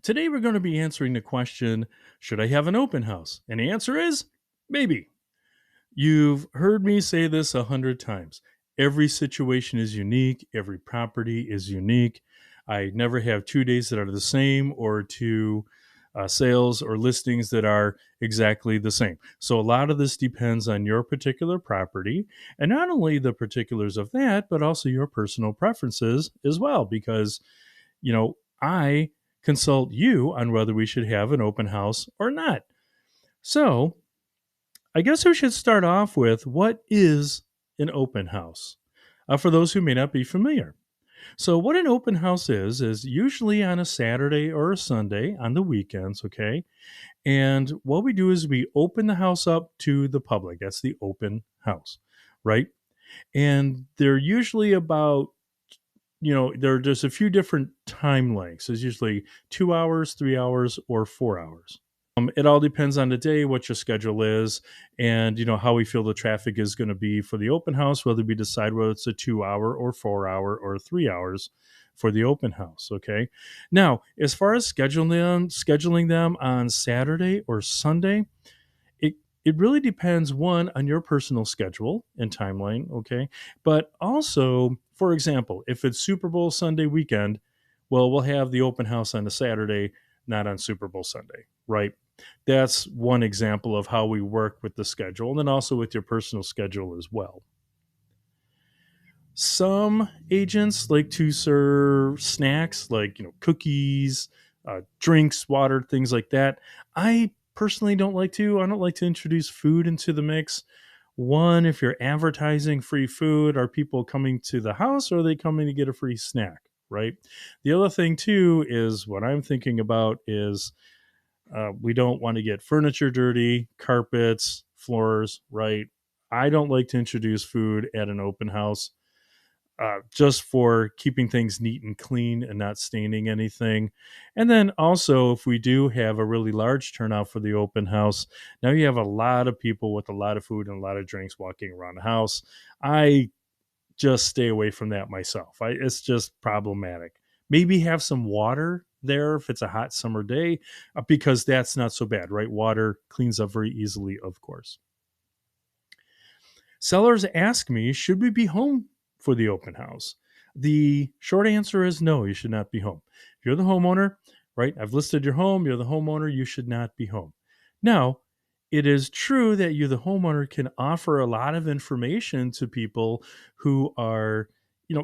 Today we're going to be answering the question, should I have an open house? And the answer is maybe. You've heard me say this 100 times. Every situation is unique, every property is unique. I never have 2 days that are the same or two sales or listings that are exactly the same. So a lot of this depends on your particular property and not only the particulars of that, but also your personal preferences as well. Because, I consult you on whether we should have an open house or not. So I guess we should start off with what is an open house for those who may not be familiar. So, what an open house is usually on a Saturday or a Sunday on the weekends, okay? And what we do is we open the house up to the public. That's the open house, right? And they're usually about, there's a few different time lengths. There's usually 2 hours, 3 hours, or 4 hours. It all depends on the day, what your schedule is, and how we feel the traffic is going to be for the open house. Whether we decide whether it's a 2 hour or 4 hour or 3 hours for the open house. Okay. Now, as far as scheduling them on Saturday or Sunday, it it really depends one on your personal schedule and timeline. Okay, but also, for example, if it's Super Bowl Sunday weekend, well, we'll have the open house on a Saturday, not on Super Bowl Sunday, right? That's one example of how we work with the schedule, and then also with your personal schedule as well. Some agents like to serve snacks like cookies, drinks, water, things like that. I personally don't like to. I don't like to introduce food into the mix. One, if you're advertising free food, are people coming to the house or are they coming to get a free snack? Right. The other thing too is what I'm thinking about is we don't want to get furniture dirty, carpets, floors, right? I don't like to introduce food at an open house just for keeping things neat and clean and not staining anything. And then also, if we do have a really large turnout for the open house, now you have a lot of people with a lot of food and a lot of drinks walking around the house. I just stay away from that myself. It's just problematic. Maybe have some water there if it's a hot summer day, because that's not so bad, right? Water cleans up very easily, of course. Sellers ask me, should we be home for the open house? The short answer is no, you should not be home. If you're the homeowner, right? I've listed your home, you're the homeowner, you should not be home. Now, it is true that you, the homeowner, can offer a lot of information to people who are,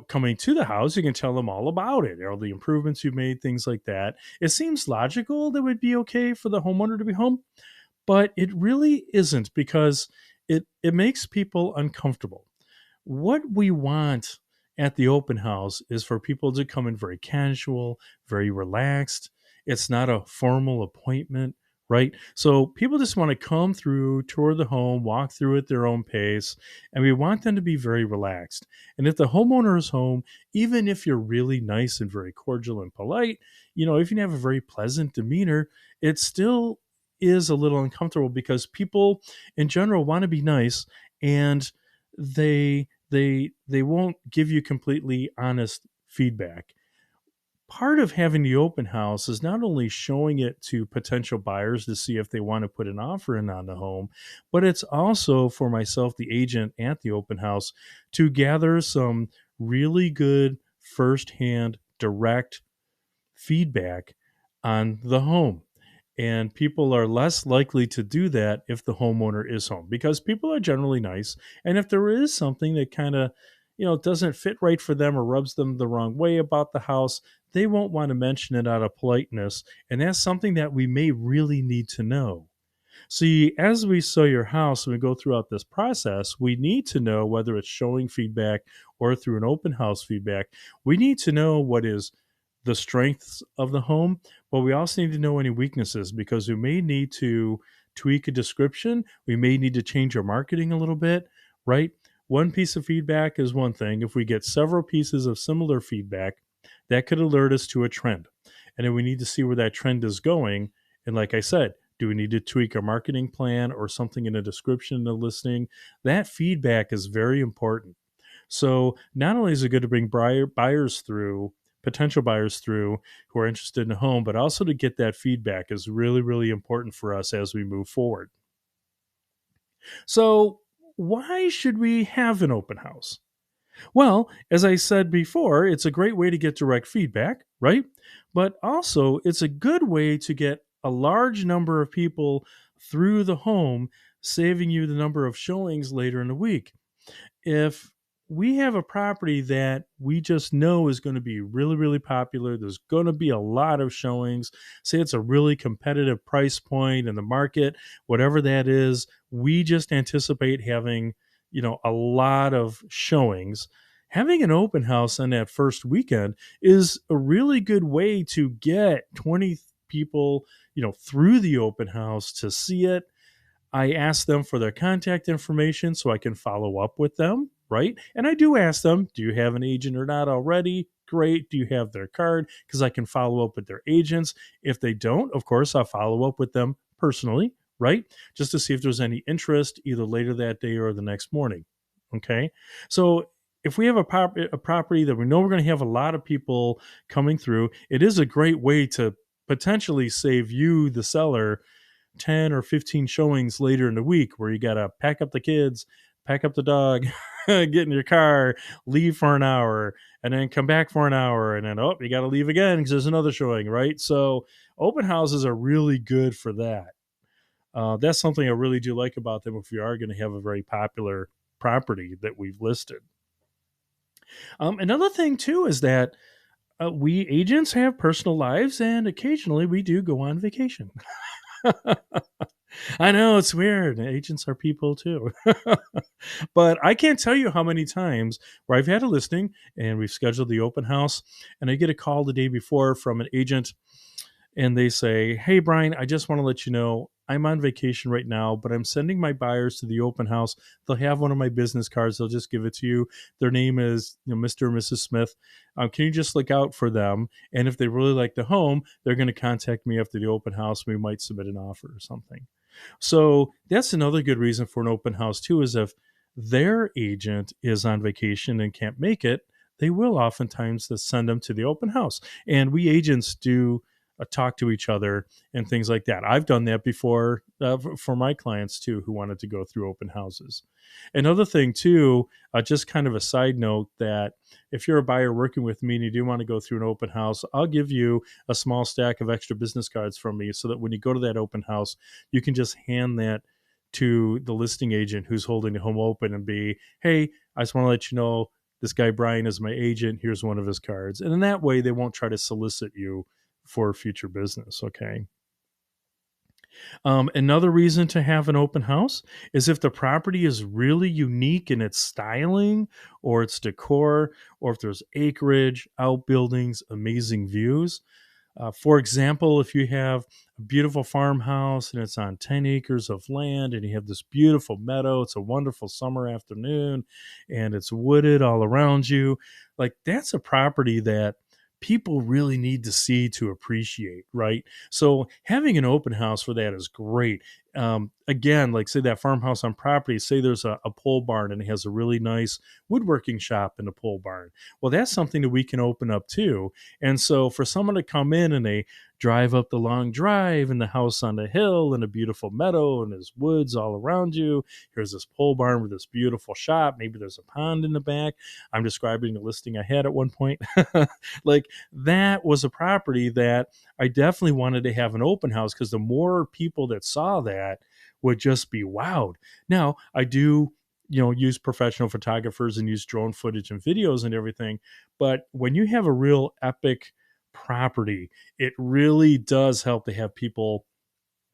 coming to the house. You can tell them all about it, all the improvements you've made, things like that. It seems logical that it would be okay for the homeowner to be home, but it really isn't because it makes people uncomfortable. What we want at the open house is for people to come in very casual, very relaxed. It's not a formal appointment, right? So people just want to come through, tour the home, walk through at their own pace, and we want them to be very relaxed. And if the homeowner is home, even if you're really nice and very cordial and polite, if you have a very pleasant demeanor, it still is a little uncomfortable because people in general want to be nice, and they won't give you completely honest feedback. Part of having the open house is not only showing it to potential buyers to see if they want to put an offer in on the home, but it's also for myself, the agent at the open house, to gather some really good firsthand direct feedback on the home. And people are less likely to do that if the homeowner is home because people are generally nice. And if there is something that kind of, doesn't fit right for them or rubs them the wrong way about the house, they won't want to mention it out of politeness. And that's something that we may really need to know. See, as we sell your house and we go throughout this process, we need to know whether it's showing feedback or through an open house feedback. We need to know what is the strengths of the home, but we also need to know any weaknesses because we may need to tweak a description. We may need to change our marketing a little bit, right? One piece of feedback is one thing. If we get several pieces of similar feedback, that could alert us to a trend. And then we need to see where that trend is going. And like I said, do we need to tweak our marketing plan or something in a description in the listing? That feedback is very important. So not only is it good to bring buyers through potential buyers through who are interested in a home, but also to get that feedback is really, really important for us as we move forward. So, why should we have an open house? Well, as I said before, it's a great way to get direct feedback, right? But also, it's a good way to get a large number of people through the home, saving you the number of showings later in the week. If we have a property that we just know is going to be really, really popular, there's going to be a lot of showings, say it's a really competitive price point in the market, whatever that is, we just anticipate having, a lot of showings. Having an open house on that first weekend is a really good way to get 20 people, through the open house to see it. I ask them for their contact information so I can follow up with them, right? And I do ask them, do you have an agent or not already? Great. Do you have their card? Because I can follow up with their agents. If they don't, of course, I'll follow up with them personally, right? Just to see if there's any interest either later that day or the next morning. Okay. So if we have a property that we know we're going to have a lot of people coming through, it is a great way to potentially save you, the seller, 10 or 15 showings later in the week where you got to pack up the kids, pack up the dog, get in your car, leave for an hour, and then come back for an hour. And then, oh, you got to leave again because there's another showing, right? So open houses are really good for that. That's something I really do like about them if we are going to have a very popular property that we've listed. Another thing, too, is that we agents have personal lives and occasionally we do go on vacation. I know it's weird. Agents are people too. But I can't tell you how many times where I've had a listing and we've scheduled the open house and I get a call the day before from an agent and they say, "Hey, Brian, I just want to let you know I'm on vacation right now, but I'm sending my buyers to the open house. They'll have one of my business cards. They'll just give it to you. Their name is, Mr. or Mrs. Smith. Can you just look out for them? And if they really like the home, they're going to contact me after the open house. We might submit an offer or something." So that's another good reason for an open house too, is if their agent is on vacation and can't make it, they will oftentimes just send them to the open house. And we agents do talk to each other and things like that. I've done that before for my clients too, who wanted to go through open houses. Another thing too, just kind of a side note, that if you're a buyer working with me and you do want to go through an open house, I'll give you a small stack of extra business cards from me so that when you go to that open house, you can just hand that to the listing agent who's holding the home open and be, "Hey, I just want to let you know this guy Brian is my agent. Here's one of his cards." And in that way, they won't try to solicit you for future business. Okay. Another reason to have an open house is if the property is really unique in its styling or its decor, or if there's acreage, outbuildings, amazing views. For example, if you have a beautiful farmhouse and it's on 10 acres of land and you have this beautiful meadow, it's a wonderful summer afternoon and it's wooded all around you, like that's a property that people really need to see to appreciate, right? So having an open house for that is great. Again, like say that farmhouse on property, say there's a pole barn and it has a really nice woodworking shop in the pole barn. Well, that's something that we can open up too. And so for someone to come in and they drive up the long drive and the house on the hill and a beautiful meadow and there's woods all around you, here's this pole barn with this beautiful shop, maybe there's a pond in the back. I'm describing the listing I had at one point. Like that was a property that I definitely wanted to have an open house because the more people that saw that would just be wowed. Now, I do, use professional photographers and use drone footage and videos and everything. But when you have a real epic property, it really does help to have people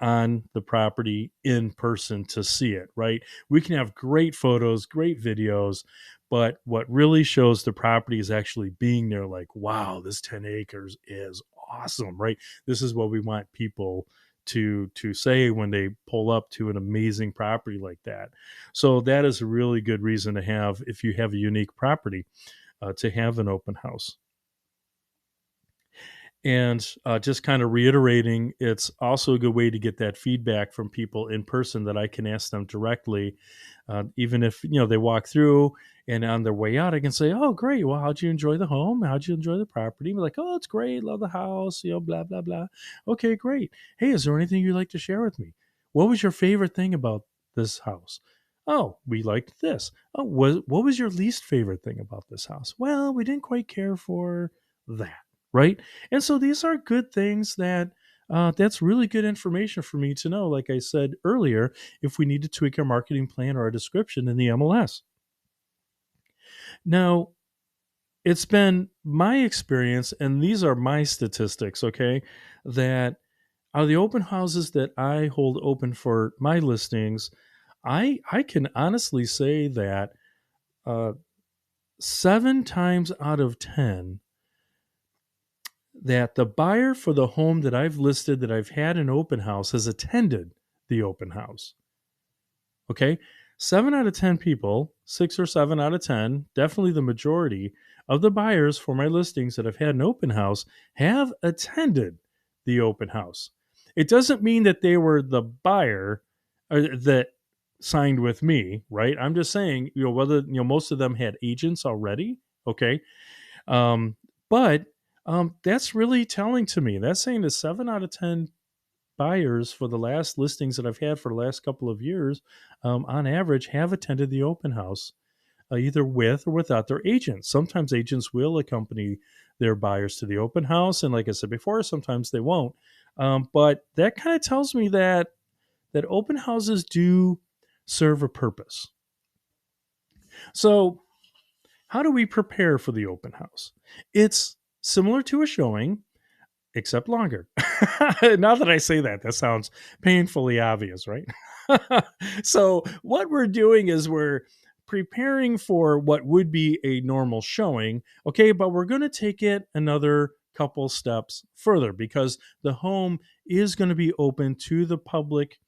on the property in person to see it, right? We can have great photos, great videos, but what really shows the property is actually being there like, wow, this 10 acres is awesome, right? This is what we want people to say when they pull up to an amazing property like that. So that is a really good reason to have, if you have a unique property, to have an open house. And just kind of reiterating, it's also a good way to get that feedback from people in person that I can ask them directly. Even if they walk through and on their way out, I can say, "Oh, great! Well, how'd you enjoy the home? How'd you enjoy the property?" Be like, "Oh, it's great. Love the house. Blah blah blah." Okay, great. Hey, is there anything you'd like to share with me? What was your favorite thing about this house? Oh, we liked this. Oh, what was your least favorite thing about this house? Well, we didn't quite care for that, right? And so these are good things that's really good information for me to know. Like I said earlier, if we need to tweak our marketing plan or our description in the MLS. Now, it's been my experience, and these are my statistics, okay, that out of the open houses that I hold open for my listings, I can honestly say that uh, 7 times out of 10 that the buyer for the home that I've listed that I've had an open house has attended the open house. Okay. 7 out of 10 people, 6 or 7 out of 10, definitely the majority of the buyers for my listings that have had an open house have attended the open house. It doesn't mean that they were the buyer that signed with me, right? I'm just saying, whether, most of them had agents already. Okay. Um, but that's really telling to me. That's saying that 7 out of 10 buyers for the last listings that I've had for the last couple of years, on average, have attended the open house, either with or without their agents. Sometimes agents will accompany their buyers to the open house, and like I said before, sometimes they won't. But that kind of tells me that open houses do serve a purpose. So, how do we prepare for the open house? It's similar to a showing, except longer. Now that I say that, that sounds painfully obvious, right? So, what we're doing is we're preparing for what would be a normal showing, okay, but we're going to take it another couple steps further because the home is going to be open to the public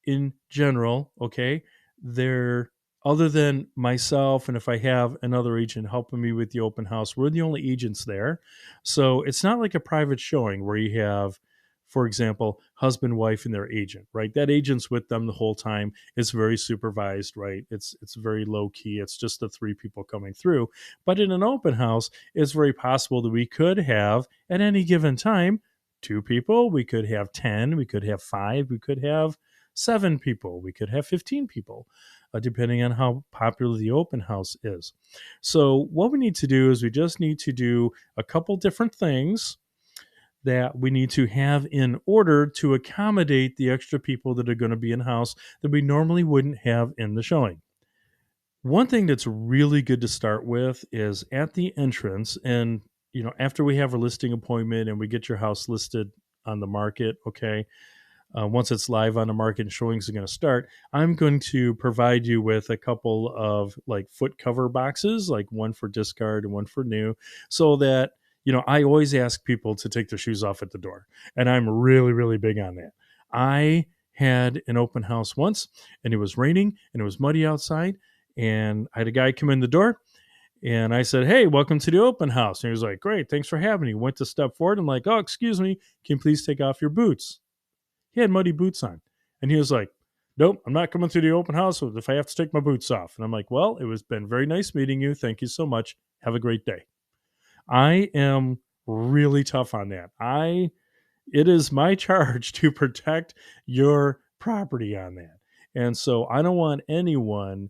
in general, okay? They're other than myself, and if I have another agent helping me with the open house, we're the only agents there. So it's not like a private showing where you have, for example, husband, wife, and their agent, right? That agent's with them the whole time. It's very supervised, right? It's very low key. It's just the three people coming through. But in an open house, it's very possible that we could have at any given time 2 people, we could have 10, we could have 5, we could have 7 people, we could have 15 people, depending on how popular the open house is. So, what we need to do is we just need to do a couple different things that we need to have in order to accommodate the extra people that are going to be in house that we normally wouldn't have in the showing. One thing that's really good to start with is at the entrance, and after we have a listing appointment and we get your house listed on the market, okay, once it's live on the market and showings are going to start, I'm going to provide you with a couple of like foot cover boxes, like one for discard and one for new, so that, I always ask people to take their shoes off at the door. And I'm really, really big on that. I had an open house once and it was raining and it was muddy outside. And I had a guy come in the door and I said, "Hey, welcome to the open house." And he was like, "Great, thanks for having me." Went to step forward and like, "Oh, excuse me, can you please take off your boots?" He had muddy boots on. And he was like, "Nope, I'm not coming to the open house if I have to take my boots off." And I'm like, "Well, it was been very nice meeting you. Thank you so much. Have a great day." I am really tough on that. It is my charge to protect your property on that. And so I don't want anyone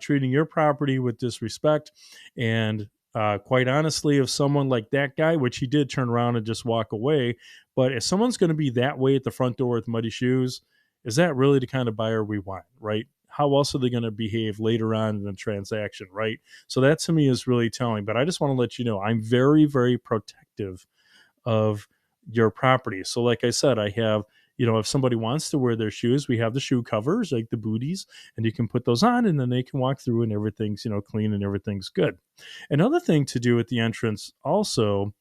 treating your property with disrespect. And quite honestly, if someone like that guy, which he did turn around and just walk away, but if someone's going to be that way at the front door with muddy shoes, is that really the kind of buyer we want, right? How else are they going to behave later on in the transaction, right? So that to me is really telling. But I just want to let you know I'm very, very protective of your property. So, like I said, I have, if somebody wants to wear their shoes, we have the shoe covers, like the booties, and you can put those on and then they can walk through and everything's, clean and everything's good. Another thing to do at the entrance also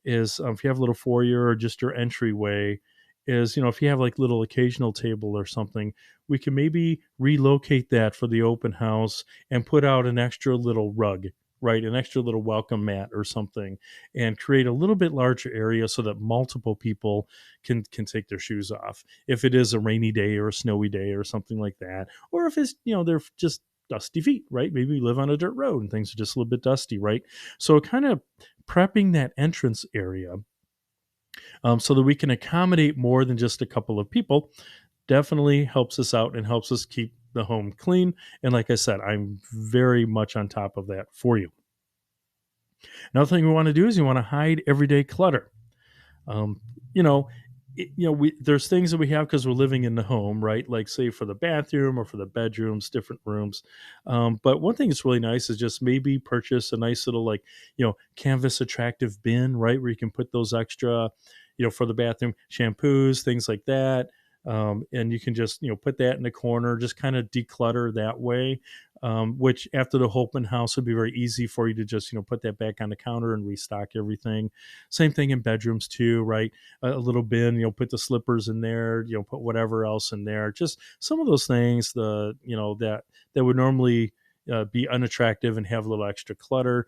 is if you have a little foyer or just your entryway, is, if you have like little occasional table or something, we can maybe relocate that for the open house and put out an extra little rug, right? An extra little welcome mat or something, and create a little bit larger area so that multiple people can take their shoes off. If it is a rainy day or a snowy day or something like that, or if it's, they're just dusty feet, right? Maybe we live on a dirt road and things are just a little bit dusty, right? So kind of prepping that entrance area so that we can accommodate more than just a couple of people definitely helps us out and helps us keep the home clean. And like I said, I'm very much on top of that for you. Another thing we want to do is you want to hide everyday clutter. Um, you know, there's things that we have because we're living in the home, right? Like say for the bathroom or for the bedrooms, different rooms. But one thing that's really nice is just maybe purchase a nice little canvas attractive bin, right, where you can put those extra, for the bathroom shampoos, things like that. And you can just put that in the corner, just kind of declutter that way. Which after the open house would be very easy for you to just put that back on the counter and restock everything. Same thing in bedrooms too, right? A little bin, put the slippers in there, put whatever else in there. Just some of those things, that would normally be unattractive and have a little extra clutter.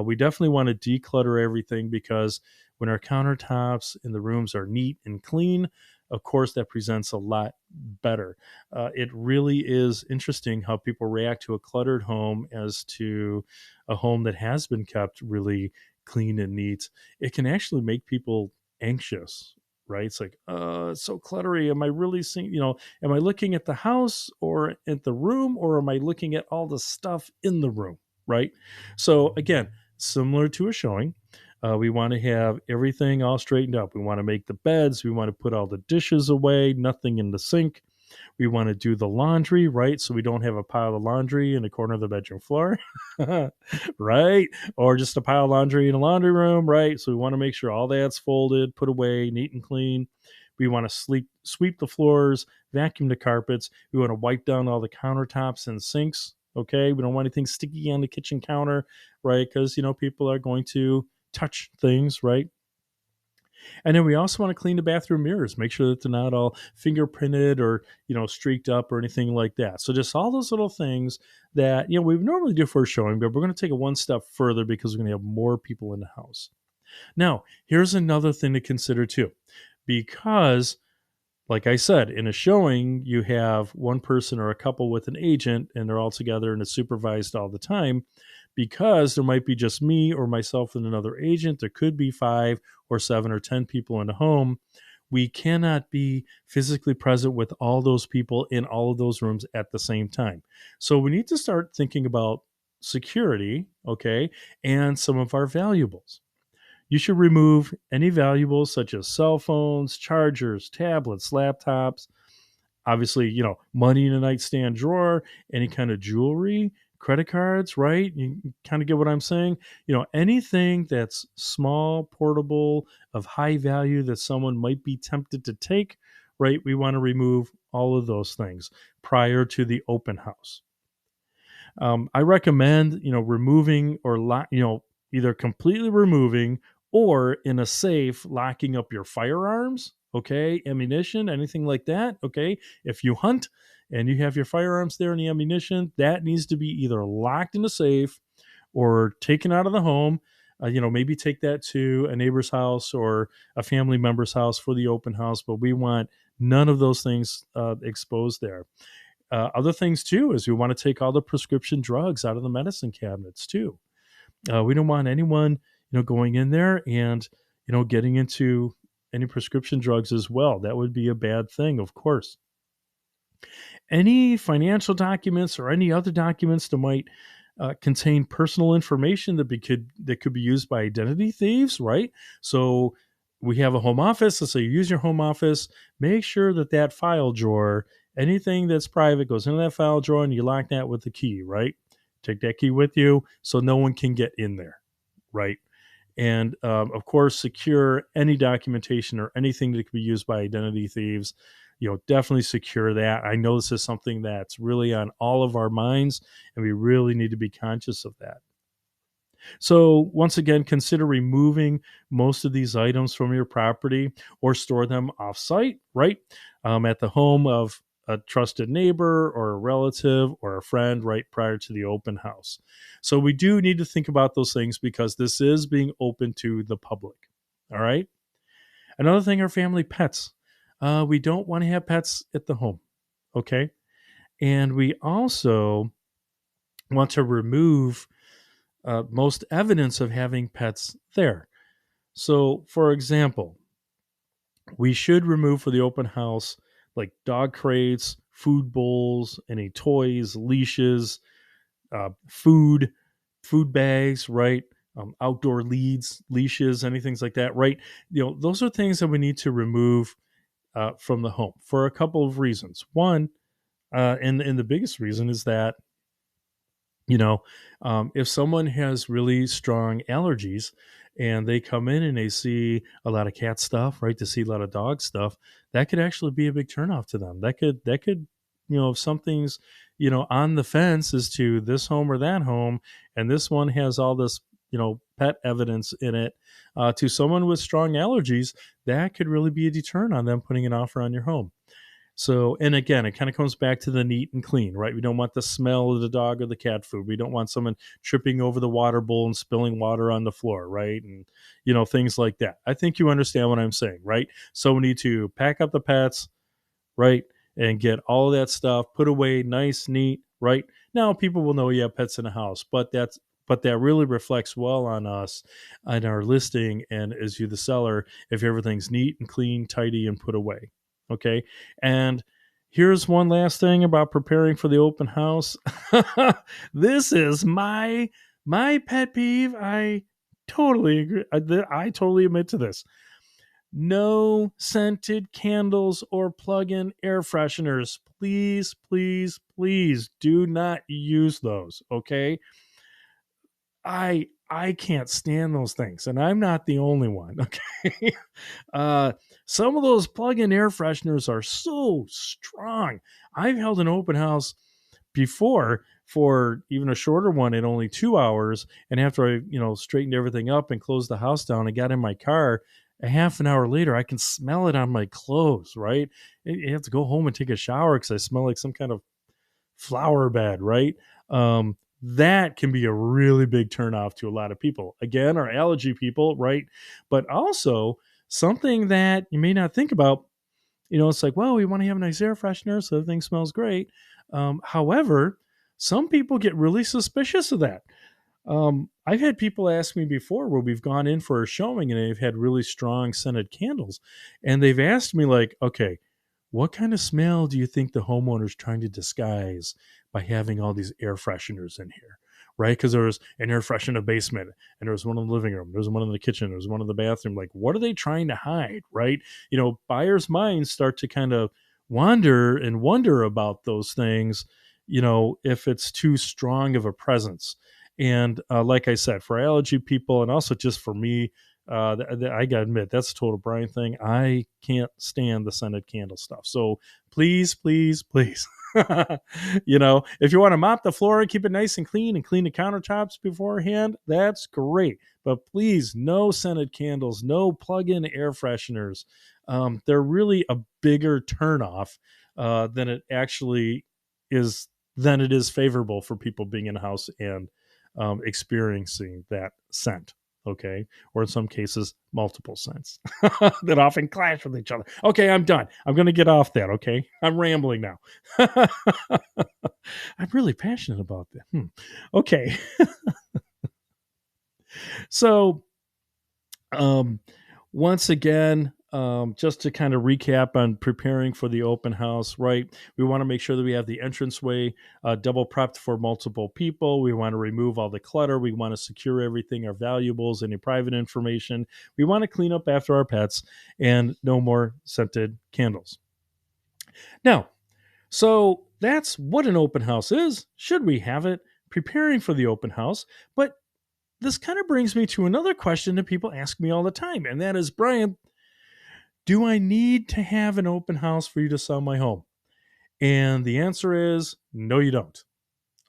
We definitely want to declutter everything because when our countertops in the rooms are neat and clean, of course, that presents a lot better. It really is interesting how people react to a cluttered home as to a home that has been kept really clean and neat. It can actually make people anxious, right? It's like, it's so cluttery. Am I really seeing, am I looking at the house or at the room, or am I looking at all the stuff in the room, right? So again, similar to a showing, we want to have everything all straightened up. We want to make the beds. We want to put all the dishes away, nothing in the sink. We want to do the laundry, right? So we don't have a pile of laundry in the corner of the bedroom floor, right? Or just a pile of laundry in a laundry room, right? So we want to make sure all that's folded, put away, neat and clean. We want to sweep the floors, vacuum the carpets. We want to wipe down all the countertops and sinks. Okay. We don't want anything sticky on the kitchen counter, right? Because, people are going to touch things, right? And then we also want to clean the bathroom mirrors, make sure that they're not all fingerprinted or, streaked up or anything like that. So just all those little things that, we normally do for a showing, but we're going to take it one step further because we're going to have more people in the house. Now, here's another thing to consider too, because like I said, in a showing, you have one person or a couple with an agent and they're all together and it's supervised all the time. Because there might be just me or myself and another agent, there could be 5 or 7 or 10 people in the home. We cannot be physically present with all those people in all of those rooms at the same time. So we need to start thinking about security, okay, and some of our valuables. You should remove any valuables such as cell phones, chargers, tablets, laptops, obviously, money in a nightstand drawer, any kind of jewelry, credit cards, right? You kind of get what I'm saying? Anything that's small, portable, of high value that someone might be tempted to take, right? We want to remove all of those things prior to the open house. I recommend, removing or either completely removing or in a safe locking up your firearms, okay, ammunition, anything like that, okay. If you hunt and you have your firearms there and the ammunition, that needs to be either locked in a safe or taken out of the home. Maybe take that to a neighbor's house or a family member's house for the open house, but we want none of those things exposed there. Other things too is we want to take all the prescription drugs out of the medicine cabinets too. We don't want anyone, going in there and, getting into any prescription drugs as well. That would be a bad thing, of course. Any financial documents or any other documents that might contain personal information that could be used by identity thieves, right? So we have a home office. Let's say you use your home office. Make sure that file drawer, anything that's private, goes into that file drawer, and you lock that with the key, right? Take that key with you so no one can get in there, right? And of course, secure any documentation or anything that could be used by identity thieves. Definitely secure that. I know this is something that's really on all of our minds, and we really need to be conscious of that. So once again, consider removing most of these items from your property or store them off-site, right? At the home of a trusted neighbor or a relative or a friend right prior to the open house. So we do need to think about those things because this is being open to the public. All right. Another thing are family pets. We don't want to have pets at the home. Okay. And we also want to remove most evidence of having pets there. So, for example, we should remove for the open house like dog crates, food bowls, any toys, leashes, food, food bags, right? Outdoor leads, leashes, anything like that, right? Those are things that we need to remove from the home for a couple of reasons. One, and the biggest reason is that if someone has really strong allergies and they come in and they see a lot of cat stuff, right? They see a lot of dog stuff, that could actually be a big turnoff to them. That could, if something's, on the fence as to this home or that home, and this one has all this, pet evidence in it, to someone with strong allergies, that could really be a deterrent on them putting an offer on your home. So, and again, it kind of comes back to the neat and clean, right? We don't want the smell of the dog or the cat food. We don't want someone tripping over the water bowl and spilling water on the floor, right? And, things like that. I think you understand what I'm saying, right? So we need to pack up the pets, right? And get all of that stuff put away nice, neat, right? Now people will know you have pets in the house, but that really reflects well on us on our listing and as you the seller if everything's neat and clean, tidy, and put away. Okay. And here's one last thing about preparing for the open house. This is my pet peeve. I totally agree. I totally admit to this. No scented candles or plug-in air fresheners. Please, please, please do not use those. Okay. I can't stand those things, and I'm not the only one. Okay. uh, some of those plug-in air fresheners are so strong. I've held an open house before for even a shorter one in only 2 hours, and after I straightened everything up and closed the house down and got in my car, a half an hour later I can smell it on my clothes. Right, you have to go home and take a shower because I smell like some kind of flower bed, right? That can be a really big turnoff to a lot of people. Again, our allergy people, right? But also something that you may not think about, it's like, well, we want to have a nice air freshener so everything smells great. However, some people get really suspicious of that. I've had people ask me before where we've gone in for a showing and they've had really strong scented candles. And they've asked me, like, okay, what kind of smell do you think the homeowner's trying to disguise by having all these air fresheners in here? Right? Because there was an air freshener in the basement, and there was one in the living room, there was one in the kitchen, there was one in the bathroom. Like, what are they trying to hide? Right? Buyers' minds start to kind of wander and wonder about those things, if it's too strong of a presence. And like I said, for allergy people, and also just for me, I gotta admit that's a total Bryan thing. I can't stand the scented candle stuff. So please, please, please, if you want to mop the floor and keep it nice and clean the countertops beforehand, that's great. But please, no scented candles, no plug-in air fresheners. They're really a bigger turnoff than it actually is. Than it is favorable for people being in a house and experiencing that scent. Okay. Or in some cases, multiple scents that often clash with each other. Okay, I'm done. I'm going to get off that. Okay. I'm rambling now. I'm really passionate about that. Okay. So, um, once again, just to kind of recap on preparing for the open house, right? We want to make sure that we have the entranceway double prepped for multiple people. We want to remove all the clutter. We want to secure everything, our valuables, any private information. We want to clean up after our pets and no more scented candles. Now, so that's what an open house is. Should we have it? Preparing for the open house. But this kind of brings me to another question that people ask me all the time, and that is, Bryan, do I need to have an open house for you to sell my home? And the answer is no, you don't.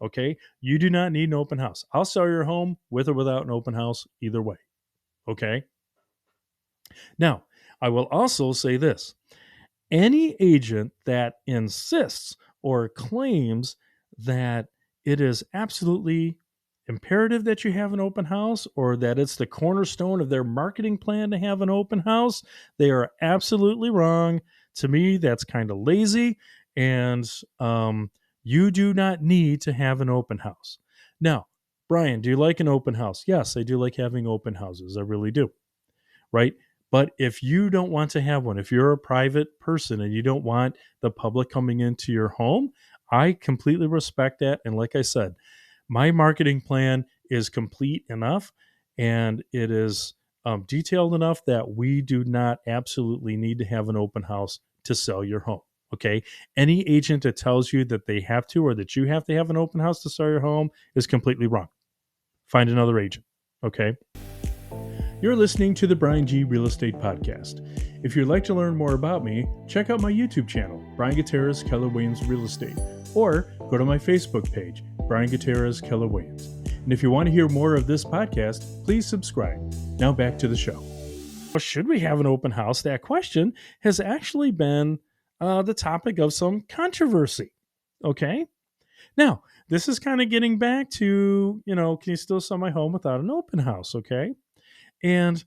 Okay. You do not need an open house. I'll sell your home with or without an open house, either way. Okay. Now, I will also say this. Any agent that insists or claims that it is absolutely imperative that you have an open house or that it's the cornerstone of their marketing plan to have an open house, they are absolutely wrong. To me, that's kind of lazy, and you do not need to have an open house. Now, Brian, do you like an open house? Yes, I do like having open houses. I really do. Right? But if you don't want to have one, if you're a private person and you don't want the public coming into your home, I completely respect that. And like I said, my marketing plan is complete enough and it is detailed enough that we do not absolutely need to have an open house to sell your home. Okay. Any agent that tells you that they have to or that you have to have an open house to sell your home is completely wrong. Find another agent. Okay. You're listening to the Bryan G Real Estate Podcast. If you'd like to learn more about me, check out my YouTube channel, Bryan Gutierrez Keller Williams Real Estate, or go to my Facebook page, Bryan Gutierrez Keller Williams. And if you want to hear more of this podcast, please subscribe. Now back to the show. Should we have an open house? That question has actually been the topic of some controversy. Okay. Now, this is kind of getting back to, can you still sell my home without an open house? Okay. And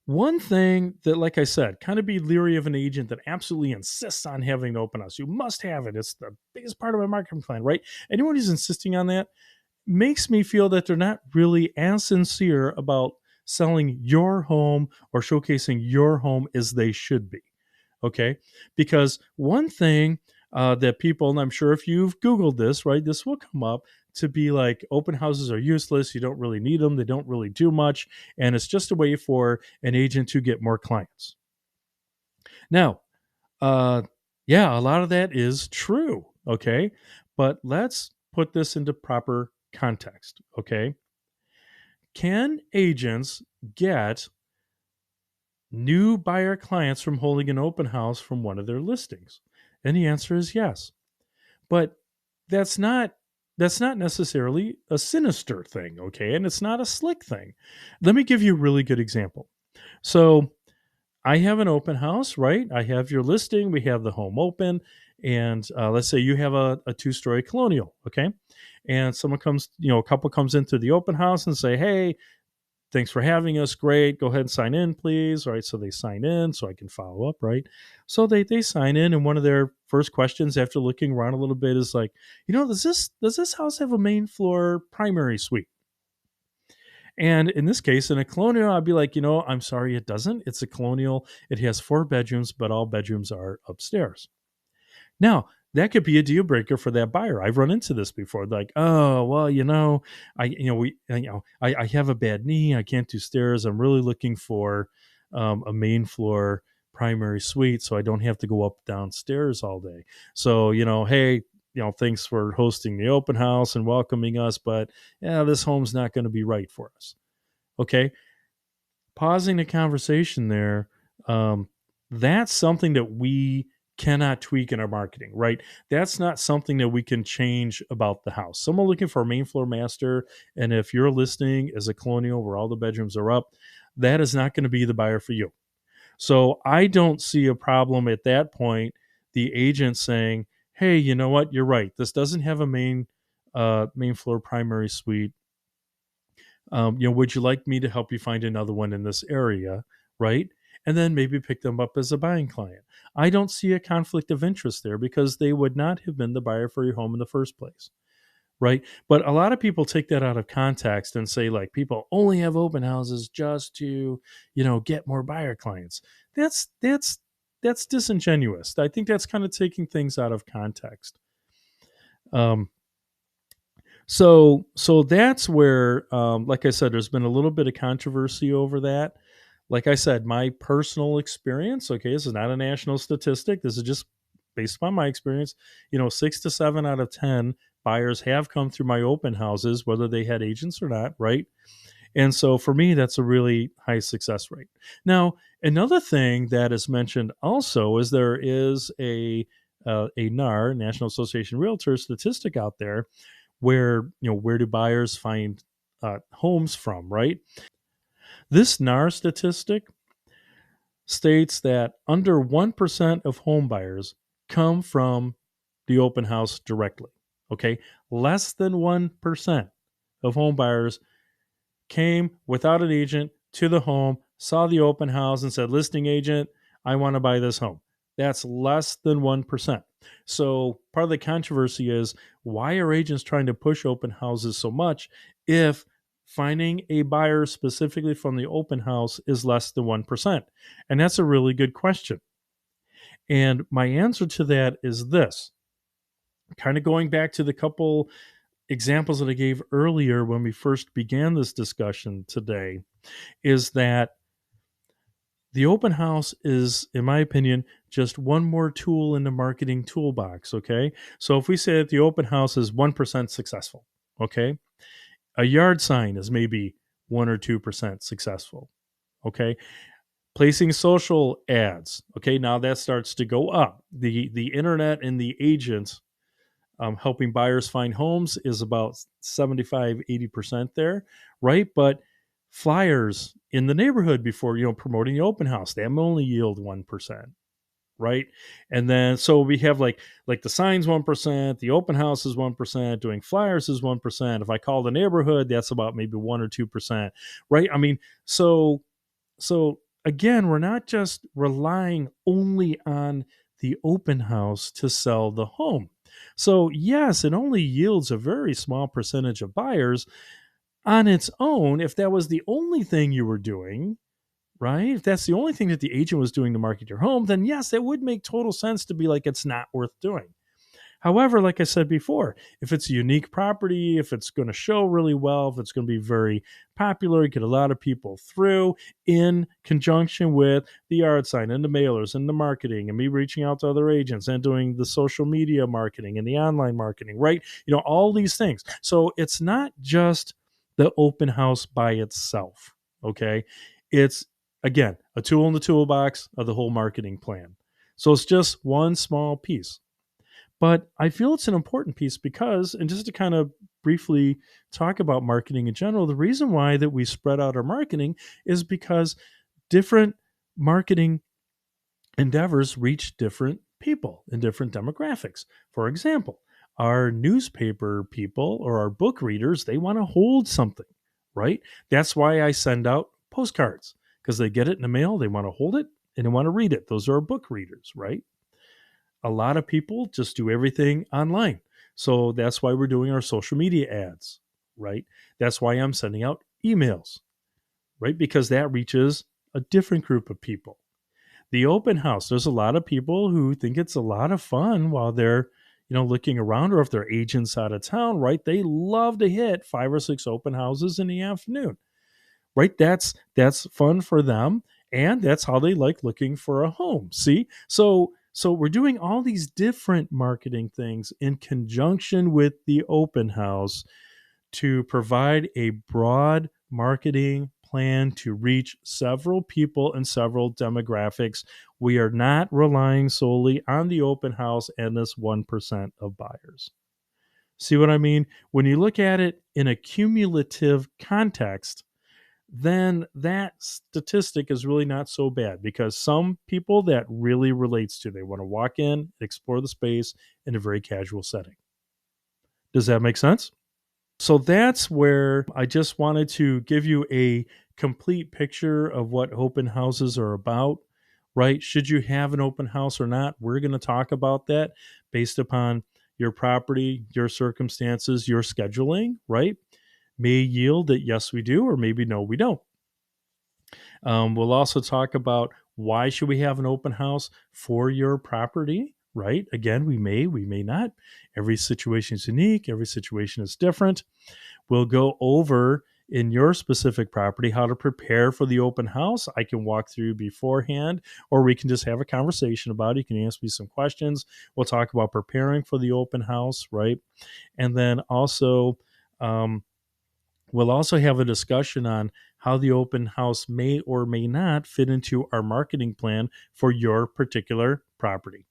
one thing that, like I said, kind of be leery of an agent that absolutely insists on having an open house. You must have it. It's the biggest part of my marketing plan, right? Anyone who's insisting on that makes me feel that they're not really as sincere about selling your home or showcasing your home as they should be. Okay. Because one thing that people, and I'm sure if you've Googled this, right, this will come up to be like open houses are useless. You don't really need them. They don't really do much. And it's just a way for an agent to get more clients. Now, yeah, a lot of that is true. Okay. But let's put this into proper context. Okay. Can agents get new buyer clients from holding an open house from one of their listings? And the answer is yes. But that's not necessarily a sinister thing, okay? And it's not a slick thing. Let me give you a really good example. So I have an open house, right? I have your listing. We have the home open. And let's say you have a two-story colonial, okay? And someone comes, a couple comes into the open house and say, hey, thanks for having us. Great. Go ahead and sign in, please. All right. So they sign in so I can follow up. Right. So they sign in. And one of their first questions after looking around a little bit is like, does this house have a main floor primary suite? And in this case, in a colonial, I'd be like, I'm sorry, it doesn't. It's a colonial. It has 4 bedrooms, but all bedrooms are upstairs. Now, that could be a deal breaker for that buyer. I've run into this before. Like, oh, well, I have a bad knee. I can't do stairs. I'm really looking for a main floor primary suite so I don't have to go up downstairs all day. So, hey, thanks for hosting the open house and welcoming us, but yeah, this home's not going to be right for us. Okay. Pausing the conversation there. That's something that we cannot tweak in our marketing, right? That's not something that we can change about the house. Someone looking for a main floor master, and if you're listing as a colonial where all the bedrooms are up, that is not going to be the buyer for you. So I don't see a problem at that point, the agent saying, hey, you know what? You're right. This doesn't have a main floor primary suite. Would you like me to help you find another one in this area, right? And then maybe pick them up as a buying client. I don't see a conflict of interest there because they would not have been the buyer for your home in the first place, right? But a lot of people take that out of context and say like people only have open houses just to, get more buyer clients. That's disingenuous. I think that's kind of taking things out of context. So that's where, like I said, there's been a little bit of controversy over that. Like I said, my personal experience, okay, this is not a national statistic. This is just based upon my experience. 6 to 7 out of 10 buyers have come through my open houses, whether they had agents or not, right? And so for me, that's a really high success rate. Now, another thing that is mentioned also is there is a NAR, National Association of Realtors statistic out there where do buyers find homes from, right? This NAR statistic states that under 1% of home buyers come from the open house directly. Okay. Less than 1% of home buyers came without an agent to the home, saw the open house, and said, "Listing agent, I want to buy this home." That's less than 1%. So part of the controversy is, why are agents trying to push open houses so much if finding a buyer specifically from the open house is less than 1%? And that's a really good question. And my answer to that is this, kind of going back to the couple examples that I gave earlier when we first began this discussion today, is that the open house is, in my opinion, just one more tool in the marketing toolbox. Okay. So if we say that the open house is 1% successful, okay, a yard sign is maybe 1 or 2% successful. Okay. Placing social ads. Okay. Now that starts to go up. The internet and the agents helping buyers find homes is about 75, 80% there, right? But flyers in the neighborhood before, promoting the open house, they only yield 1%, right? And then so we have like the signs 1%, the open house is 1%, doing flyers is 1%. If I call the neighborhood, that's about maybe 1 or 2%, right? I mean, so again, we're not just relying only on the open house to sell the home. So yes, it only yields a very small percentage of buyers on its own. If that was the only thing you were doing, right? If that's the only thing that the agent was doing to market your home, then yes, it would make total sense to be like, it's not worth doing. However, like I said before, if it's a unique property, if it's going to show really well, if it's going to be very popular, get a lot of people through, in conjunction with the yard sign and the mailers and the marketing and me reaching out to other agents and doing the social media marketing and the online marketing, right? All these things. So it's not just the open house by itself. Okay. It's, again, a tool in the toolbox of the whole marketing plan. So it's just one small piece. But I feel it's an important piece because, and just to kind of briefly talk about marketing in general, the reason why that we spread out our marketing is because different marketing endeavors reach different people in different demographics. For example, our newspaper people or our book readers, they want to hold something, right? That's why I send out postcards, because they get it in the mail, they want to hold it, and they want to read it. Those are our book readers, right? A lot of people just do everything online. So that's why we're doing our social media ads, right? That's why I'm sending out emails, right? Because that reaches a different group of people. The open house, there's a lot of people who think it's a lot of fun while they're, looking around, or if their agent's out of town, right? They love to hit 5 or 6 open houses in the afternoon, right? That's fun for them, and that's how they like looking for a home. See? So we're doing all these different marketing things in conjunction with the open house to provide a broad marketing plan to reach several people and several demographics. We are not relying solely on the open house and this 1% of buyers. See what I mean? When you look at it in a cumulative context, then that statistic is really not so bad, because some people that really relates to, they want to walk in, explore the space in a very casual setting. Does that make sense? So that's where I just wanted to give you a complete picture of what open houses are about, right? Should you have an open house or not? We're going to talk about that based upon your property, your circumstances, your scheduling, right? May yield that yes, we do, or maybe no, we don't. We'll also talk about why should we have an open house for your property, right? Again, we may not. Every situation is unique. Every situation is different. We'll go over in your specific property how to prepare for the open house. I can walk through beforehand, or we can just have a conversation about it. You can ask me some questions. We'll talk about preparing for the open house, right? And then also, we'll also have a discussion on how the open house may or may not fit into our marketing plan for your particular property.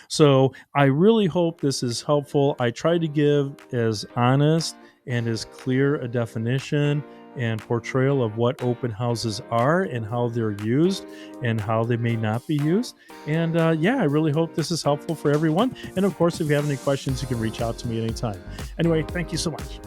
So I really hope this is helpful. I try to give as honest and as clear a definition and portrayal of what open houses are and how they're used and how they may not be used. And yeah, I really hope this is helpful for everyone. And of course, if you have any questions, you can reach out to me anytime. Anyway, thank you so much.